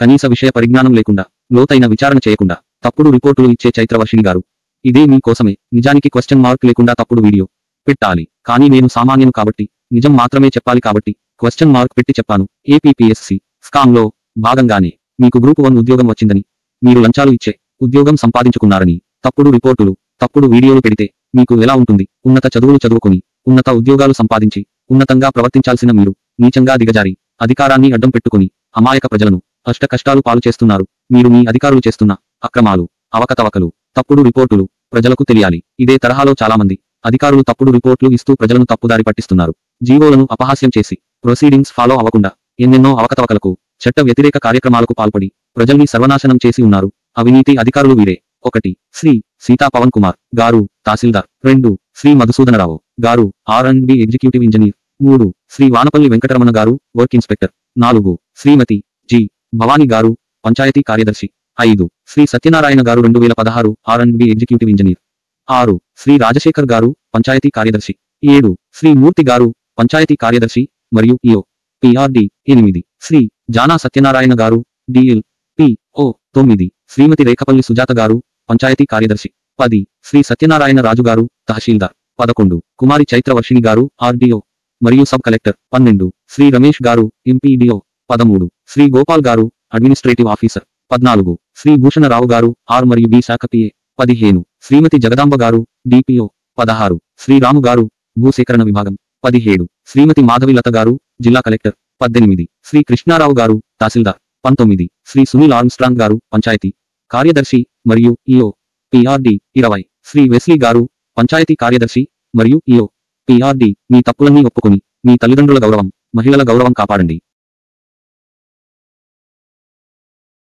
కనీస విషయ పరిజ్ఞానం లేకుండా, లోతైన విచారణ చేయకుండా తప్పుడు రిపోర్టులు ఇచ్చే చైత్రవర్షిణి గారు. ఇదే మీ కోసమే. నిజానికి క్వశ్చన్ మార్క్ లేకుండా తప్పుడు వీడియో పెట్టాలి. కానీ నేను సామాన్యను కాబట్టి, నిజం మాత్రమే చెప్పాలి కాబట్టి క్వశ్చన్ మార్క్ పెట్టి చెప్పాను. ఏపీపీఎస్సీ స్కామ్లో భాగంగానే మీకు గ్రూప్ 1 ఉద్యోగం వచ్చిందని, మీరు లంచాలు ఇచ్చే ఉద్యోగం సంపాదించుకున్నారని తప్పుడు రిపోర్టులు, తప్పుడు వీడియోలు పెడితే మీకు ఎలా ఉంటుంది? ఉన్నత చదువులు చదువుకొని, ఉన్నత ఉద్యోగాలు సంపాదించి, ఉన్నతంగా ప్రవర్తించాల్సిన మీరు నీచంగా దిగజారి, అధికారాన్ని అడ్డం పెట్టుకుని అమాయక ప్రజలను అష్ట కష్టాలు పాలు చేస్తున్నారు. మీరు మీ అధికారులు చేస్తున్న అక్రమాలు, అవకతవకలు, తప్పుడు రిపోర్టులు ప్రజలకు తెలియాలి. ఇదే తరహాలో చాలామంది అధికారులు తప్పుడు రిపోర్ట్లు ఇస్తూ ప్రజలను తప్పుదారి పట్టిస్తున్నారు. జీవోలను అపహాస్యం చేసి, ప్రొసీడింగ్స్ ఫాలో అవ్వకుండా ఎన్నెన్నో అవకతవకలకు, చట్ట వ్యతిరేక కార్యక్రమాలకు పాల్పడి ప్రజల్ని సర్వనాశనం చేసి ఉన్నారు. అవినీతి అధికారులు వీరే. 1. శ్రీ సీతా పవన్ కుమార్ గారు, తహసీల్దార్. 2. శ్రీ మధుసూదనరావు గారు, R&B executive engineer. 3. Shri Vanapalli Venkataramana గారు, work inspector. 4. Shrimati G Bhavani గారు, పంచాయతీ కార్యదర్శి. 5. శ్రీ సత్యనారాయణ గారు, 2016 R&B executive engineer. 6. Shri Rajasekhar గారు, పంచాయతీ కార్యదర్శి. 7. శ్రీ మూర్తి గారు, పంచాయతీ కార్యదర్శి మరియు ఈఓ PRD. 8. శ్రీ జానా సత్యనారాయణ గారు, DL PO. 9. శ్రీమతి రేఖపల్లి సుజాత గారు, పంచాయతీ కార్యదర్శి. 10. శ్రీ సత్యనారాయణ రాజు గారు, తహసీల్దార్. 11. కుమారి చైత్రవర్షిణి గారు, RDO మరియు సబ్ కలెక్టర్. 12. శ్రీ రమేష్ గారు, MPDO. 13. శ్రీ గోపాల్ గారు, అడ్మినిస్ట్రేటివ్ ఆఫీసర్. 14. శ్రీ భూషణరావు గారు, R మరియు B శాఖ PA. 15. శ్రీమతి జగదాంబ గారు, DPO. 16. శ్రీ రాము గారు, భూసేకరణ విభాగం. 17. శ్రీమతి మాధవిలత గారు, జిల్లా కలెక్టర్. 18. శ్రీ కృష్ణారావు గారు, తహసీల్దార్. 19. శ్రీ సునీల్ ఆర్మ్స్ట్రాంగ్ గారు, పంచాయతీ కార్యదర్శి మరియు ఈఓ PRD. 20. శ్రీ వెస్లీ గారు, పంచాయతీ కార్యదర్శి మరియు ఈఓ PRD. మీ తప్పులన్నీ ఒప్పుకొని మీ తల్లిదండ్రుల గౌరవం, మహిళల గౌరవం కాపాడండి.